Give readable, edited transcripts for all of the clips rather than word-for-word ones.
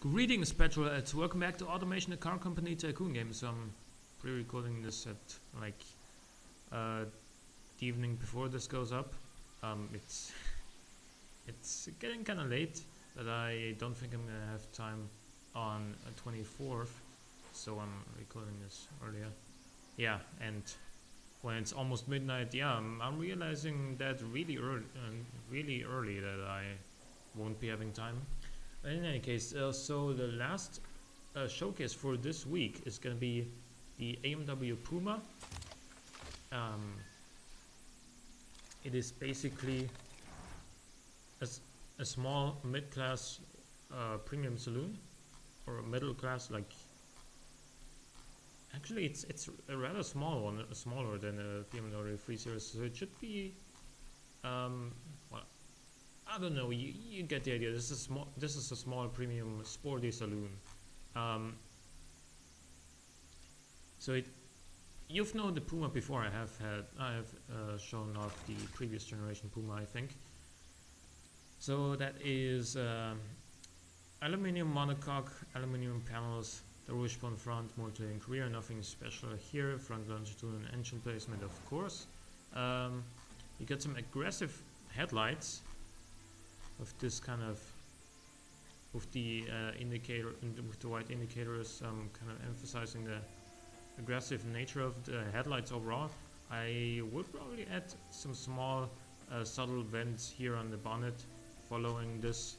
Greetings, petrolheads. Welcome back to Automation, the car company tycoon game. So I'm pre-recording this at like the evening before this goes up. It's getting kind of late, but I don't think I'm gonna have time on 24th, so I'm recording this earlier. Yeah, and when it's almost midnight, yeah, I'm realizing that really early that I won't be having time. But in any case, so the last showcase for this week is going to be the AMW Puma. It is basically a small mid-class premium saloon, or a middle class. Like, actually, it's a rather small one, smaller than a BMW 3 Series. So it should be, well, I don't know. You get the idea. This is a small premium sporty saloon. So you've known the Puma before. I have shown off the previous generation Puma, I think. So that is aluminium monocoque, aluminium panels, the wishbone front, motor and rear. Nothing special here. Front longitudinal engine placement, of course. You get some aggressive headlights. Of this kind of, with the indicator, with the white indicators, kind of emphasizing the aggressive nature of the headlights overall. I would probably add some small subtle vents here on the bonnet, following this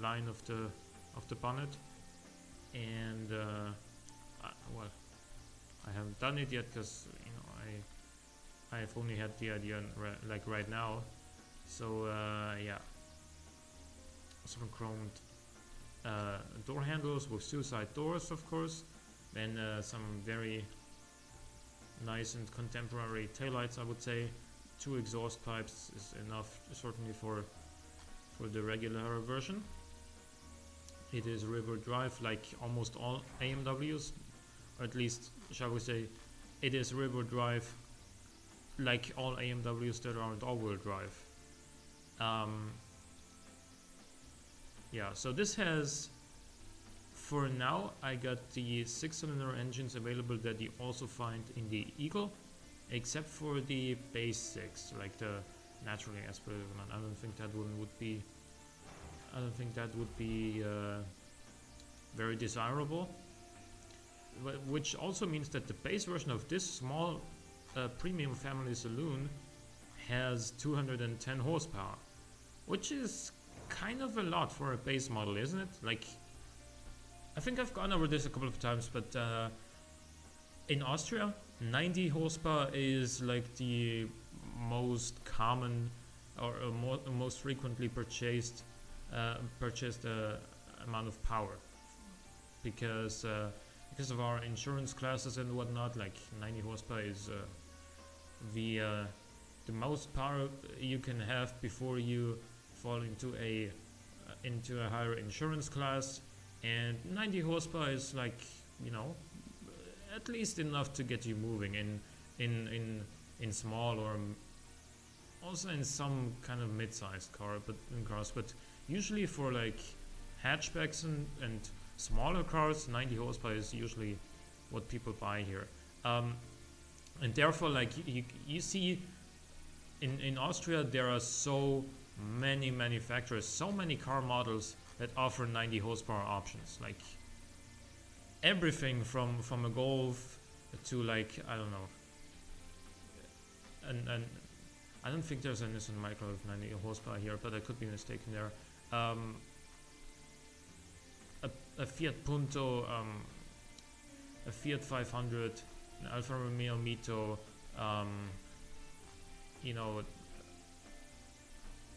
line of the bonnet. And well, I haven't done it yet because I have only had the idea like right now. So yeah, some chromed door handles with suicide doors, of course, then some very nice and contemporary taillights, I would say. 2 exhaust pipes is enough, certainly for the regular version. It is rear-wheel drive, like almost all AMWs, or at least, shall we say, it is rear-wheel drive like all AMWs that aren't all-wheel drive. Yeah, so this has, for now, I got the 6-cylinder engines available that you also find in the Eagle, except for the base 6, like the naturally aspirated one. I don't think that one would be, very desirable. Which also means that the base version of this small premium family saloon has 210 horsepower, which is kind of a lot for a base model, isn't it? Like, I think I've gone over this a couple of times, but in Austria, 90 horsepower is like the most common or most frequently purchased amount of power, because of our insurance classes and whatnot. Like 90 horsepower is the most power you can have before you fall into a higher insurance class, and 90 horsepower is like, at least enough to get you moving in small or also in some kind of mid-sized cars, but usually for like hatchbacks and smaller cars, 90 horsepower is usually what people buy here, and therefore, like, you see in Austria there are so many manufacturers, so many car models that offer 90 horsepower options, like everything from a Golf to, like, I don't know, and I don't think there's a Nissan Micra with 90 horsepower here, but I could be mistaken there. A Fiat Punto, a Fiat 500, an Alfa Romeo Mito,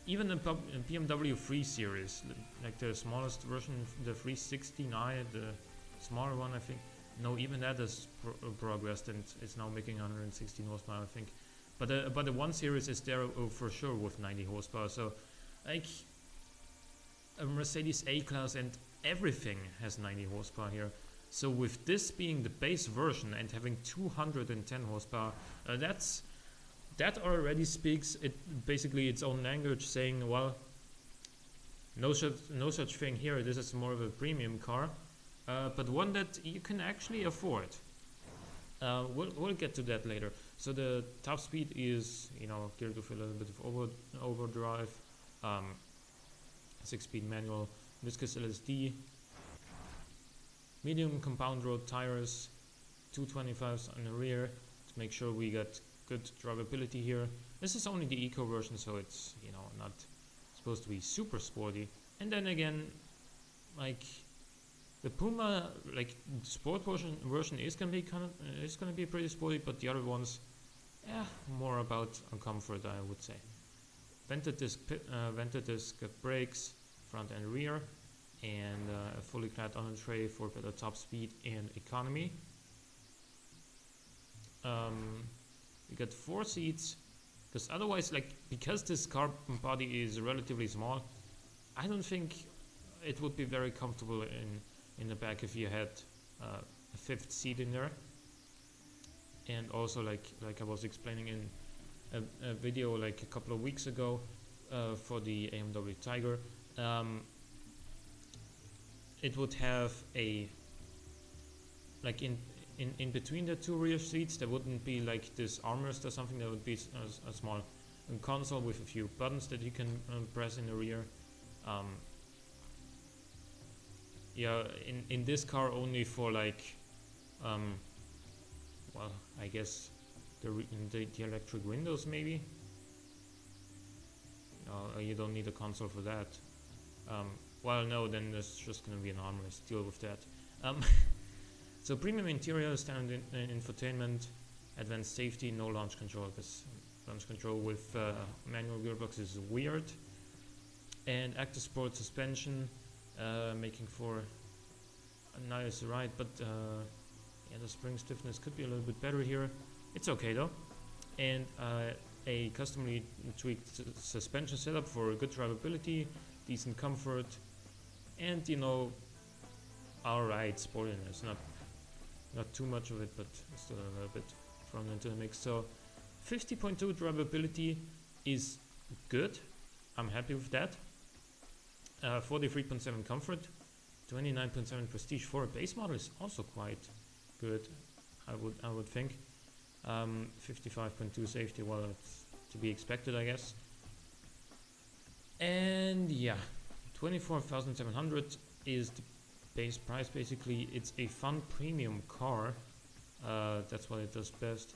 even a BMW 3 Series, like the smallest version, the 360i, the smaller one, I think. No, even that has progressed and it's now making 116 horsepower, I think. But the 1 Series is there for sure with 90 horsepower. So, like, a Mercedes A-Class and everything has 90 horsepower here. So with this being the base version and having 210 horsepower, that already speaks basically its own language, saying, well, no such thing here. This is more of a premium car, but one that you can actually afford. We'll get to that later. So the top speed is, geared with a little bit of overdrive, 6-speed manual, viscous LSD, medium compound road tires, 225s on the rear to make sure we got good drivability here. This is only the eco version, so it's not supposed to be super sporty. And then again, like the Puma, like the sport version is gonna be pretty sporty, but the other ones, more about comfort, I would say. Vented disc brakes, front and rear, and a fully clad on tray for better top speed and economy. We got 4 seats, because otherwise, because this car body is relatively small, I don't think it would be very comfortable in the back if you had a 5th seat in there. And also, like I was explaining in a video a couple of weeks ago for the AMW Tiger, it would have a in between the 2 rear seats there wouldn't be this armrest or something. There would be a small console with a few buttons that you can press in the rear. In this car only for well, I guess the electric windows maybe. You don't need a console for that. Well, no, then there's just gonna be an armrest. Deal with that. So premium interior, standard infotainment, advanced safety, no launch control, because launch control with manual gearbox is weird. And active sport suspension, making for a nice ride, but the spring stiffness could be a little bit better here. It's okay though. And a customly tweaked suspension setup for good drivability, decent comfort, and alright sportiness. Not too much of it, but still a little bit thrown into the mix. So 50.2 drivability is good. I'm happy with that. 43.7 comfort, 29.7 prestige for a base model is also quite good, I would think. 55.2 safety, well, it's to be expected, I guess. And 24,700 is the base price. Basically, it's a fun premium car. That's what it does best.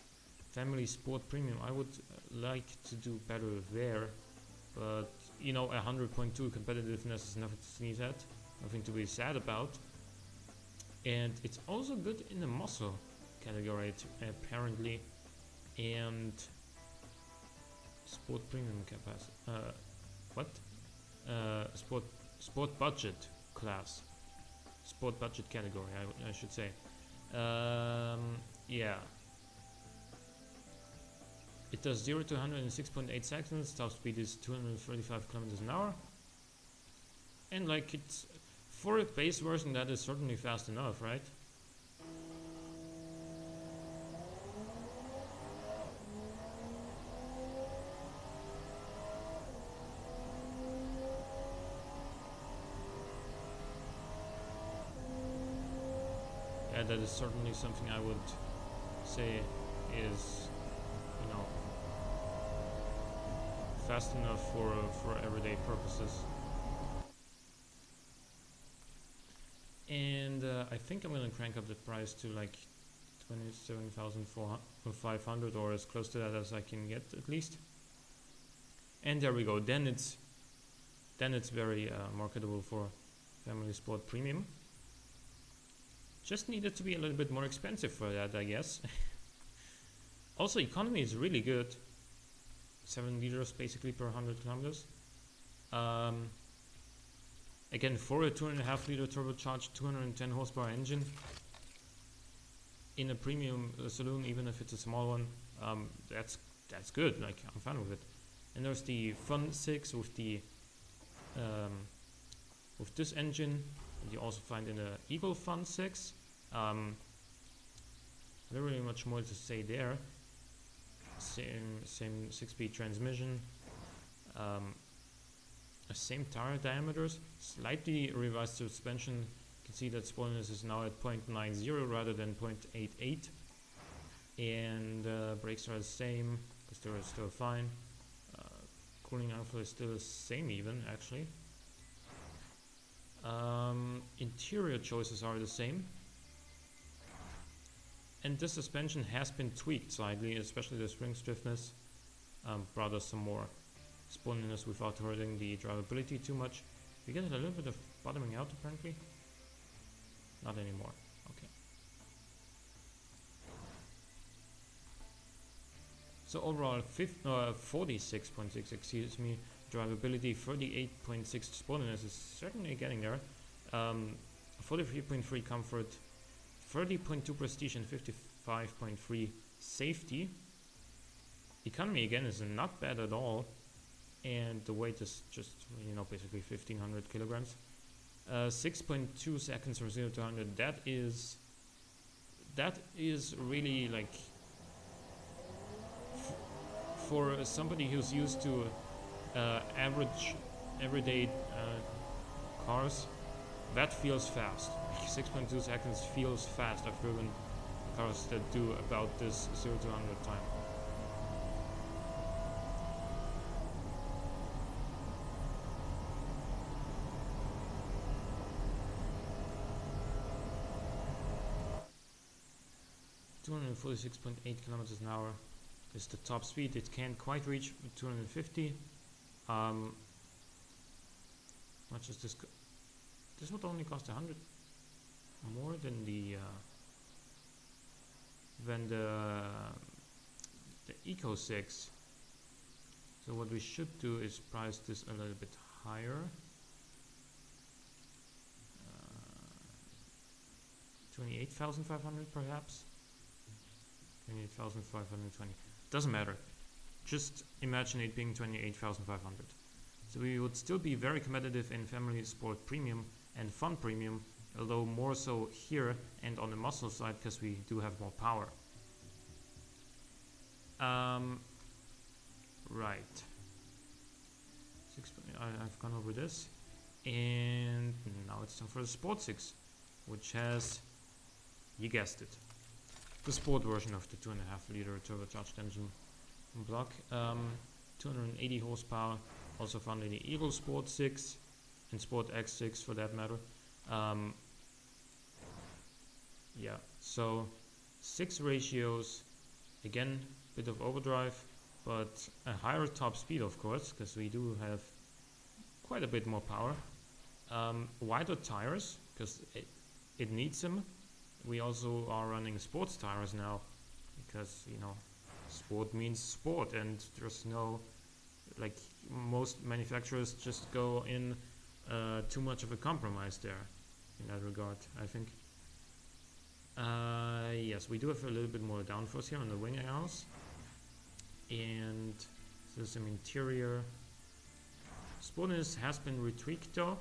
Family sport premium. I would like to do better there, but 100.2 competitiveness is nothing to sneeze at, nothing to be sad about. And it's also good in the muscle category apparently, and sport premium capacity. Sport budget class. Sport budget category, I should say. It does 0 to 100 in 6.8 seconds. Top speed is 235 kilometers an hour. And it's for a base version, that is certainly fast enough, right? That is certainly something I would say is, fast enough for everyday purposes. And I think I'm gonna crank up the price to 27,500 or as close to that as I can get at least. And there we go. Then it's very marketable for family sport premium. Just needed to be a little bit more expensive for that, I guess. Also, economy is really good. 7 liters basically per 100 kilometers. Again, for a 2.5 liter turbocharged 210 horsepower engine in a premium saloon, even if it's a small one, that's good. I'm fine with it. And there's the Fun 6 with the with this engine. You also find in the Eagle Fun 6. Not really much more to say there. Same 6-speed transmission. same tire diameters, slightly revised suspension. You can see that sportiness is now at 0.90 rather than 0.88, and brakes are the same because they're still fine. Cooling outflow is still the same even actually. Interior choices are the same, and the suspension has been tweaked slightly, especially the spring stiffness. Brought us some more sportiness without hurting the drivability too much. We get a little bit of bottoming out apparently. Not anymore. Okay. So overall 46.6, excuse me, drivability, 38.6 sportiness is certainly getting there. 43.3 comfort, 30.2 prestige, and 55.3 safety. Economy again is not bad at all, and the weight is just, you know, basically 1500 kilograms. 6.2 seconds from 0 to 100. That is really like for somebody who's used to everyday cars. That feels fast. 6.2 seconds feels fast. I've driven cars that do about this 0 to 100 time. (246.8 kilometers an hour) is the top speed. It can't quite reach 250. Much as this would only cost 100 more than the Eco 6. So what we should do is price this a little bit higher. 28,500 perhaps. 28,520. Doesn't matter. Just imagine it being 28,500. So we would still be very competitive in Family Sport Premium and Fun Premium, although more so here and on the muscle side because we do have more power. Right. I've gone over this, and now it's time for the Sport 6, which has, you guessed it, the sport version of the 2.5 liter turbocharged engine block. 280 horsepower, also found in the Eagle Sport 6 and Sport X6 for that matter. Yeah, so 6 ratios, again, bit of overdrive, but a higher top speed of course, because we do have quite a bit more power. Wider tires, because it needs them. We also are running sports tires now, because, you know, sport means sport, and there's no, like, most manufacturers just go in too much of a compromise there in that regard, I think. Yes, we do have a little bit more downforce here on the wing arrows, and there's some interior. Sportiness has been retweaked though.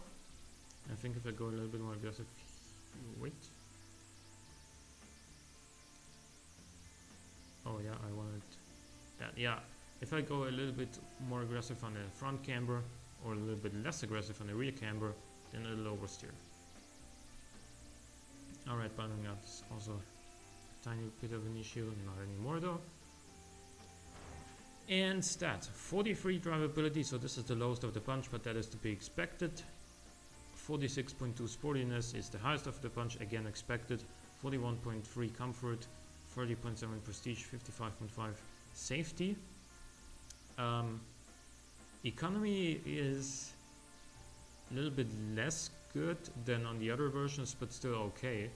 I think if I go a little bit more aggressive, wait. Oh yeah, I wanted that. Yeah, if I go a little bit more aggressive on the front camber or a little bit less aggressive on the rear camber, then it'll oversteer. Alright, bottoming out is also a tiny bit of an issue, not anymore though. And stat, 43 drivability, so this is the lowest of the bunch, but that is to be expected. 46.2 sportiness is the highest of the bunch, again expected. 41.3 comfort, 30.7 prestige, 55.5 safety. Economy is a little bit less good than on the other versions, but still okay.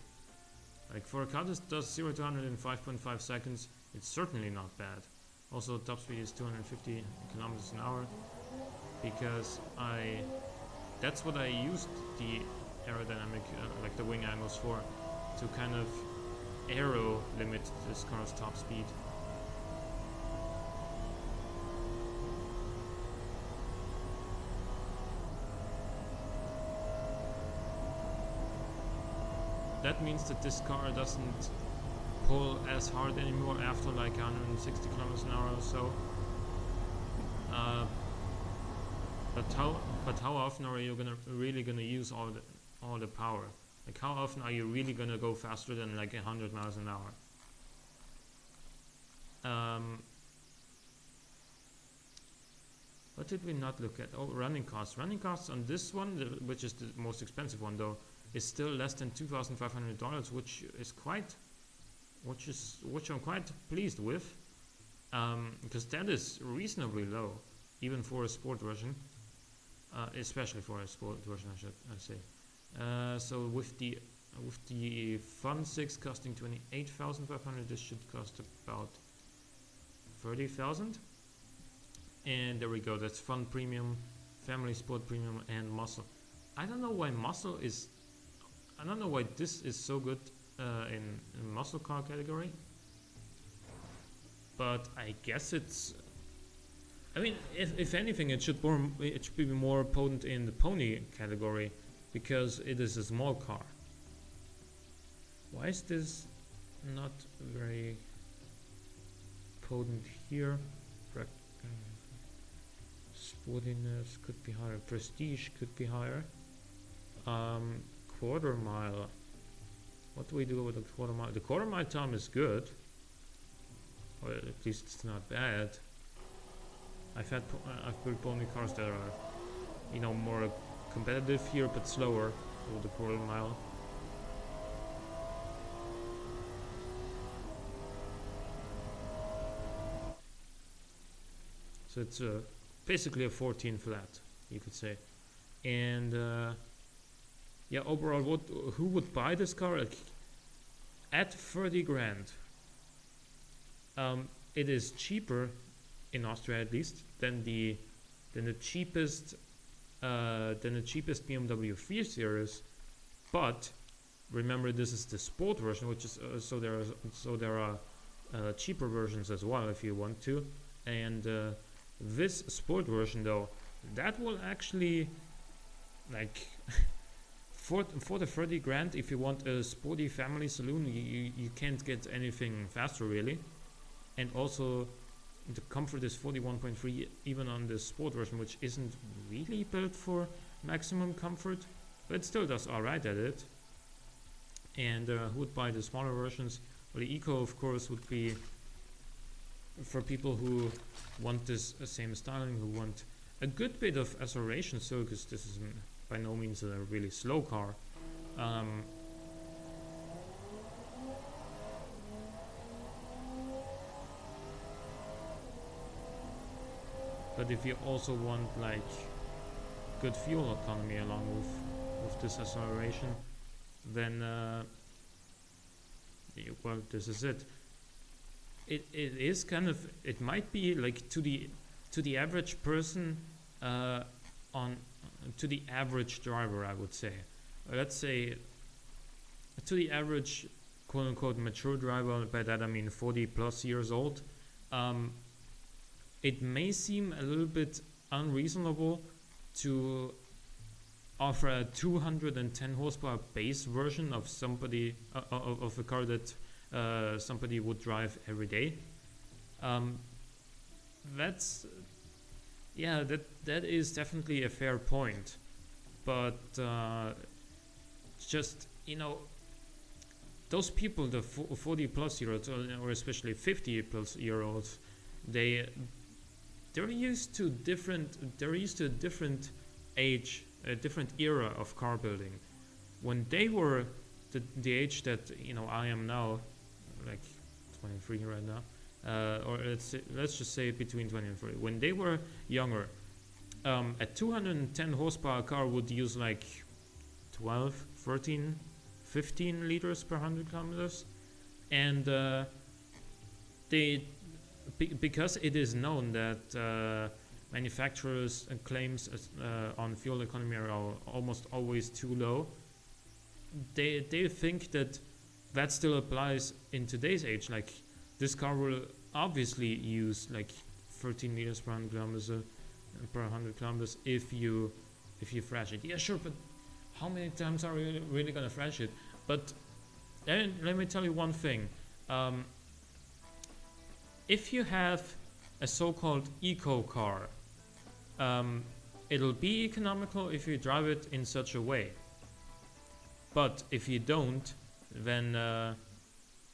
Like for a car that does 0 to 100 in 5.5 seconds, it's certainly not bad. Also, top speed is 250 kilometers an hour, because that's what I used the aerodynamic, like the wing angles for, to kind of aero limit this car's top speed. That means that this car doesn't pull as hard anymore after like 160 kilometers an hour or so. But how often are you really gonna use all the power? Like how often are you really gonna go faster than like 100 miles an hour? What did we not look at? Oh, running costs. Running costs on this one, which is the most expensive one though, is still less than $2,500, which I'm quite pleased with, because that is reasonably low, even for a sport version, especially for a sport version, I say. So with the Fun 6 costing 28,500, this should cost about 30,000. And there we go. That's Fun Premium, Family Sport Premium, and Muscle. I don't know why I don't know why this is so good in muscle car category. But I guess it's. I mean, if anything, it should be more potent in the pony category, because it is a small car. Why is this not very potent here? Sportiness could be higher. Prestige could be higher. Quarter mile. What do we do with the quarter mile? The quarter mile time is good. Or at least it's not bad. I've built pony cars that are, more competitive here but slower with the quarter mile. So it's basically a 14 flat, you could say. And overall, who would buy this car? Like, at 30 grand, it is cheaper in Austria, at least, than the cheapest BMW 3 Series. But remember, this is the sport version, which is so there are cheaper versions as well if you want to. And this sport version, though, that will actually, like, for the 30 grand, if you want a sporty family saloon, you can't get anything faster, really. And also, the comfort is 41.3 even on the sport version, which isn't really built for maximum comfort, but it still does alright at it. And who would buy the smaller versions? Well, the Eco, of course, would be for people who want this same styling, who want a good bit of acceleration, so because this is by no means a really slow car. But if you also want like good fuel economy along with this acceleration, then well, this is it. It is kind of, it might be like to the average person, to the average driver, I would say. Let's say to the average quote unquote mature driver, by that I mean 40 plus years old, it may seem a little bit unreasonable to offer a 210 horsepower base version of of a car that somebody would drive every day. That is definitely a fair point, but just those people, the 40 plus year olds, or especially 50 plus year olds, they're used to a different age, a different era of car building. When they were the age that I am now, like 23 right now, or let's just say between 20 and 40. When they were younger, a 210 horsepower car would use like 12, 13, 15 liters per 100 kilometers, and because it is known that manufacturers' claims on fuel economy are almost always too low, they think that still applies in today's age. Like, this car will obviously use like 13 liters per 100 kilometers if you thrash it. Yeah, sure, but how many times are you really gonna thrash it? But let me tell you one thing. If you have a so-called eco car, it'll be economical if you drive it in such a way. But if you don't, then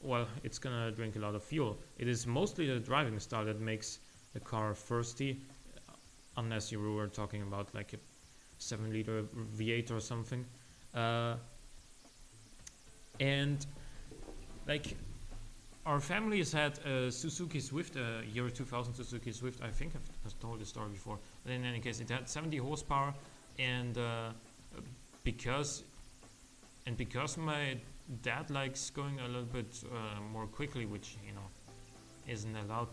well, it's gonna drink a lot of fuel. It is mostly the driving style that makes the car thirsty, unless you were talking about like a 7-liter V8 or something. And like our family has had a Suzuki Swift, a year 2000 Suzuki Swift. I think I've told the story before, but in any case, it had 70 horsepower, and because my dad likes going a little bit more quickly, which isn't allowed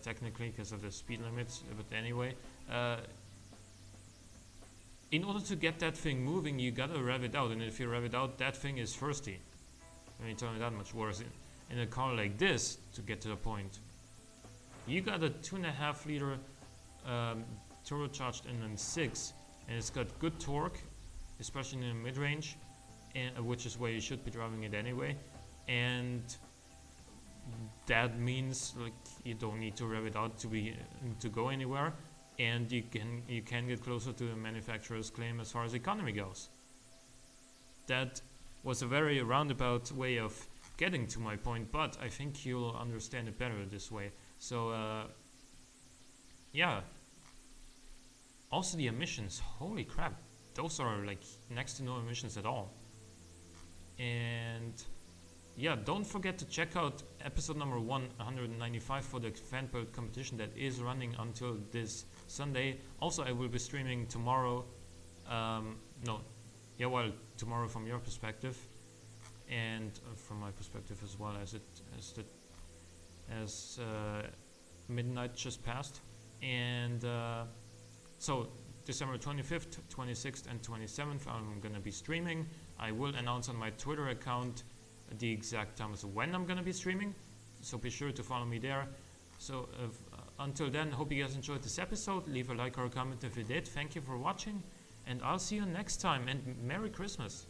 technically because of the speed limits. But anyway, in order to get that thing moving, you gotta rev it out, and if you rev it out, that thing is thirsty. Let me tell you that much. Worse in a car like this, to get to the point, you got a 2.5 liter turbocharged NN6, and it's got good torque, especially in the mid-range, which is where you should be driving it anyway. And that means like you don't need to rev it out to go anywhere, and you can get closer to the manufacturer's claim as far as economy goes. That was a very roundabout way of getting to my point, but I think you'll understand it better this way. So yeah. Also the emissions, holy crap, those are like next to no emissions at all. And yeah, don't forget to check out episode number 195 for the fan build competition that is running until this Sunday. Also, I will be streaming tomorrow. Tomorrow from your perspective, and from my perspective as well, as midnight just passed. And so December 25th, 26th, and 27th, I'm gonna be streaming. I will announce on my Twitter account the exact times when I'm gonna be streaming, so be sure to follow me there. So until then, hope you guys enjoyed this episode. Leave a like or a comment if you did. Thank you for watching, and I'll see you next time, and Merry Christmas.